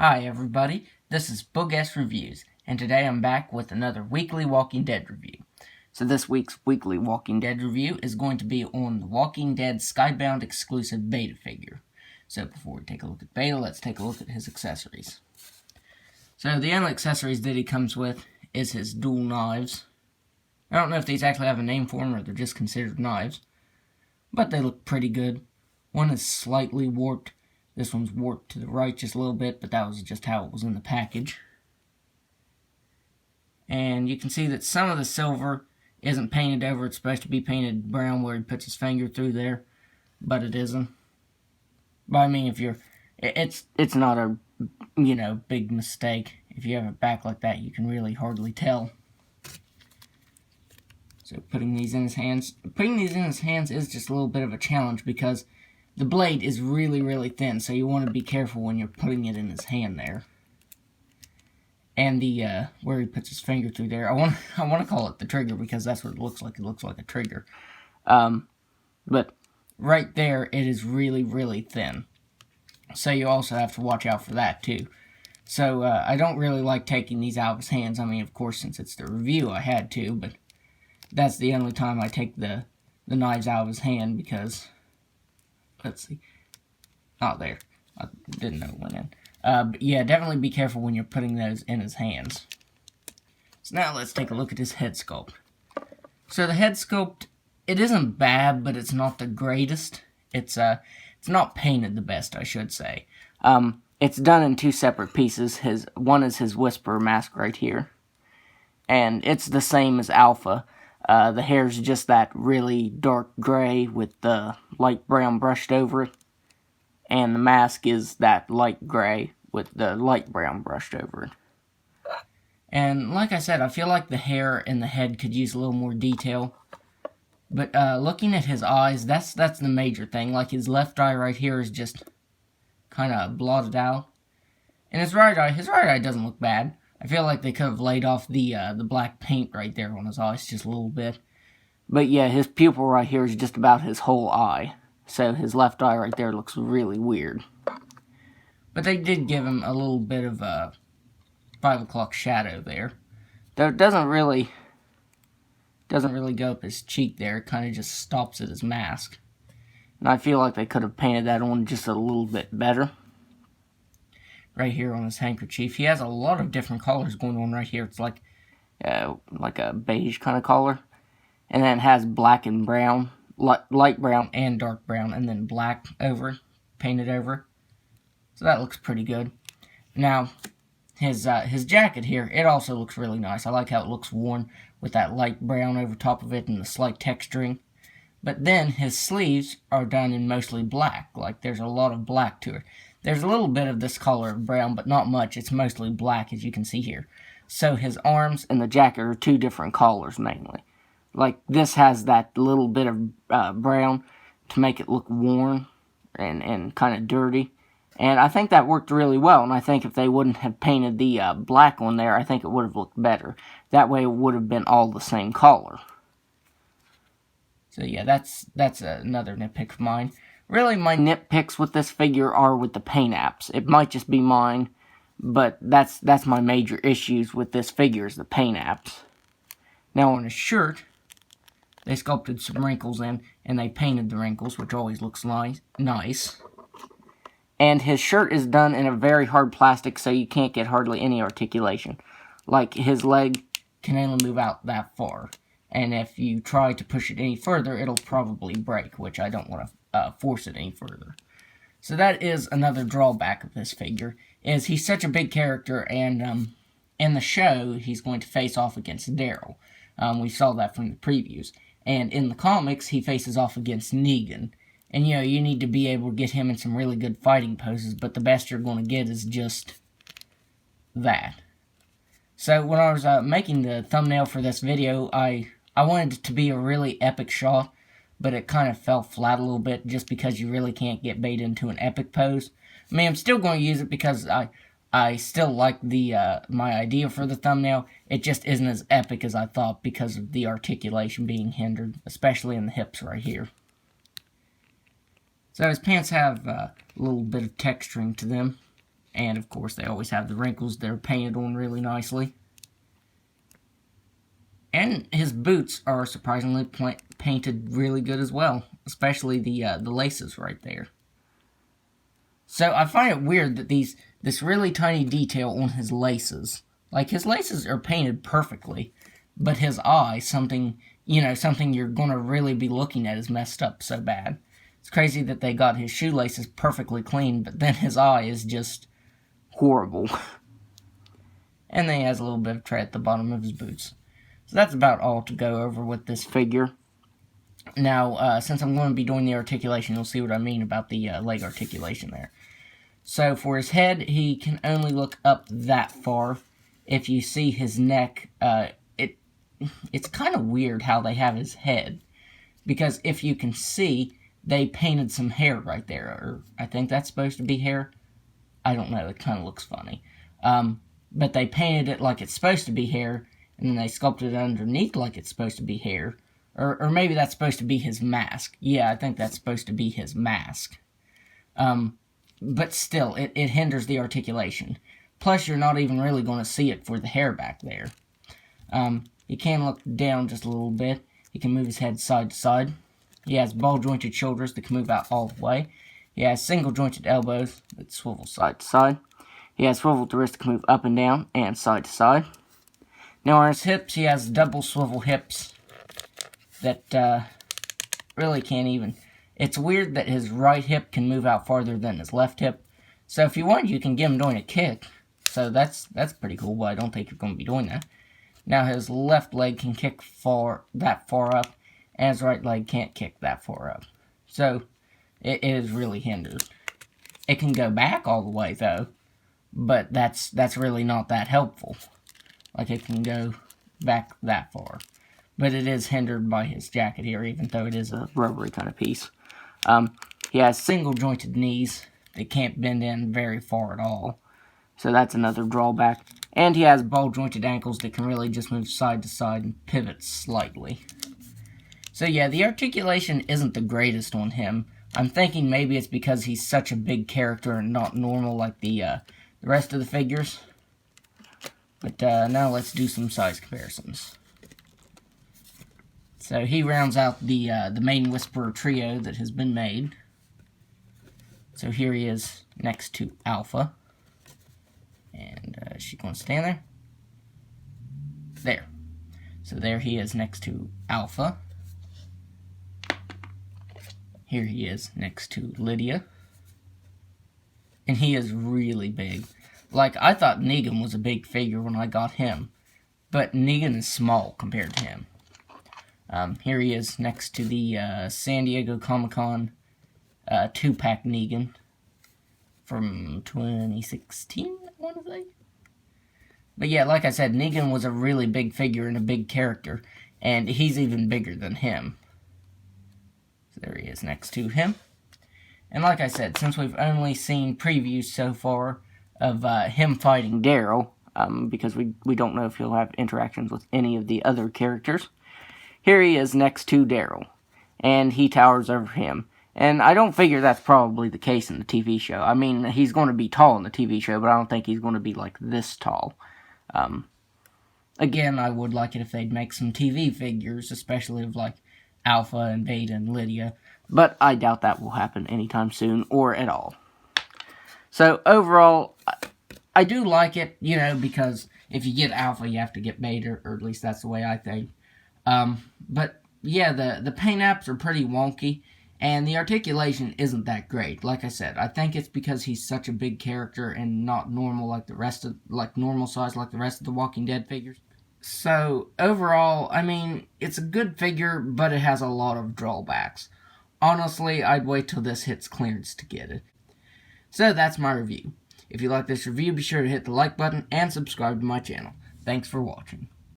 Hi everybody, this is Boog S Reviews, and today I'm back with another weekly Walking Dead review. So this week's weekly Walking Dead review is going to be on the Walking Dead Skybound exclusive beta figure. So before we take a look at beta, let's take a look at his accessories. So the only accessories that he comes with is his dual knives. I don't know if these actually have a name for them or they're just considered knives, but they look pretty good. One is slightly warped. This one's warped to the right just a little bit, but that was just how it was in the package. And you can see that some of the silver isn't painted over. It's supposed to be painted brown where he puts his finger through there, but it isn't. But I mean, if you're, it's not a, big mistake. If you have it back like that, you can really hardly tell. So putting these in his hands is just a little bit of a challenge because the blade is really, really thin, so you want to be careful when you're putting it in his hand there. And the where he puts his finger through there, I want to call it the trigger because that's what it looks like. It looks like a trigger. But right there, it is really, really thin. So you also have to watch out for that too. So I don't really like taking these out of his hands. I mean, of course, since it's the review, I had to, but that's the only time I take the knives out of his hand because, let's see, not there. I didn't know it went in. But yeah, definitely be careful when you're putting those in his hands. So now let's take a look at his head sculpt. So the head sculpt, it isn't bad, but it's not the greatest. It's not painted the best, I should say. It's done in two separate pieces. One is his Whisperer mask right here, and it's the same as Alpha. The hair's just that really dark gray with the light brown brushed over it. And the mask is that light gray with the light brown brushed over it. And like I said, I feel like the hair and the head could use a little more detail. But looking at his eyes, that's the major thing. Like his left eye right here is just kind of blotted out. And his right eye doesn't look bad. I feel like they could have laid off the black paint right there on his eyes just a little bit. But yeah, his pupil right here is just about his whole eye. So his left eye right there looks really weird. But they did give him a little bit of a 5 o'clock shadow there. Though it doesn't really go up his cheek there. It kind of just stops at his mask. And I feel like they could have painted that on just a little bit better. Right here on his handkerchief. He has a lot of different colors going on right here. It's like a beige kind of color. And then it has black and brown. Light brown and dark brown, and then black painted over. So that looks pretty good. Now, his jacket here, it also looks really nice. I like how it looks worn with that light brown over top of it and the slight texturing. But then his sleeves are done in mostly black. Like there's a lot of black to it. There's a little bit of this color of brown, but not much. It's mostly black, as you can see here. So his arms and the jacket are two different colors mainly. Like, this has that little bit of brown to make it look worn and kind of dirty. And I think that worked really well. And I think if they wouldn't have painted the black on there, I think it would have looked better. That way it would have been all the same color. So yeah, that's another nitpick of mine. Really, my nitpicks with this figure are with the paint apps. It might just be mine, but that's my major issues with this figure is the paint apps. Now on his shirt, they sculpted some wrinkles in, and they painted the wrinkles, which always looks nice. And his shirt is done in a very hard plastic, so you can't get hardly any articulation. Like, his leg can only move out that far. And if you try to push it any further, it'll probably break, which I don't want to force it any further. So that is another drawback of this figure, is he's such a big character, and in the show, he's going to face off against Daryl. We saw that from the previews. And in the comics, he faces off against Negan. And, you need to be able to get him in some really good fighting poses, but the best you're going to get is just that. So, when I was making the thumbnail for this video, I wanted it to be a really epic shot, but it kind of fell flat a little bit just because you really can't get bait into an epic pose. I mean, I'm still going to use it because I still like my idea for the thumbnail. It just isn't as epic as I thought because of the articulation being hindered, especially in the hips right here. So his pants have a little bit of texturing to them. And, of course, they always have the wrinkles. They're painted on really nicely. And his boots are surprisingly painted really good as well. Especially the laces right there. So, I find it weird that this really tiny detail on his laces. Like, his laces are painted perfectly. But his eye, something you're going to really be looking at, is messed up so bad. It's crazy that they got his shoelaces perfectly clean, but then his eye is just horrible. And then he has a little bit of tread at the bottom of his boots. So that's about all to go over with this figure. Now, since I'm going to be doing the articulation, you'll see what I mean about the leg articulation there. So for his head, he can only look up that far. If you see his neck, it's kind of weird how they have his head. Because if you can see, they painted some hair right there. Or I think that's supposed to be hair. I don't know, it kind of looks funny. But they painted it like it's supposed to be hair, and then they sculpted it underneath like it's supposed to be hair. Or maybe that's supposed to be his mask. Yeah, I think that's supposed to be his mask. But still, it hinders the articulation. Plus, you're not even really going to see it for the hair back there. He can look down just a little bit. He can move his head side to side. He has ball-jointed shoulders that can move out all the way. He has single-jointed elbows that swivel side to side. He has swiveled wrists that can move up and down and side to side. Now on his hips, he has double swivel hips that really can't even... It's weird that his right hip can move out farther than his left hip. So if you want, you can get him doing a kick. So that's pretty cool, but I don't think you're going to be doing that. Now his left leg can kick that far up, and his right leg can't kick that far up. So it is really hindered. It can go back all the way though, but that's really not that helpful. Like it can go back that far. But it is hindered by his jacket here, even though it is a rubbery kind of piece. He has single-jointed knees that can't bend in very far at all. So that's another drawback. And he has ball-jointed ankles that can really just move side to side and pivot slightly. So yeah, the articulation isn't the greatest on him. I'm thinking maybe it's because he's such a big character and not normal like the rest of the figures. But now let's do some size comparisons. So he rounds out the main Whisperer trio that has been made. So here he is next to Alpha. And is she going to stand there? There. So there he is next to Alpha. Here he is next to Lydia. And he is really big. Like, I thought Negan was a big figure when I got him. But Negan is small compared to him. Here he is next to the San Diego Comic-Con 2-pack Negan from 2016, I want to say. But yeah, like I said, Negan was a really big figure and a big character, and he's even bigger than him. So there he is next to him. And like I said, since we've only seen previews so far of him fighting Daryl, because we don't know if he'll have interactions with any of the other characters, here he is next to Daryl, and he towers over him. And I don't figure that's probably the case in the TV show. I mean, he's going to be tall in the TV show, but I don't think he's going to be, like, this tall. Again, I would like it if they'd make some TV figures, especially of, like, Alpha and Beta and Lydia. But I doubt that will happen anytime soon, or at all. So, overall, I do like it, you know, because if you get Alpha, you have to get Beta, or at least that's the way I think. But, yeah, the paint apps are pretty wonky, and the articulation isn't that great. Like I said, I think it's because he's such a big character and not normal like the rest of, like, normal size like the rest of the Walking Dead figures. So, overall, I mean, it's a good figure, but it has a lot of drawbacks. Honestly, I'd wait till this hits clearance to get it. So, that's my review. If you like this review, be sure to hit the like button and subscribe to my channel. Thanks for watching.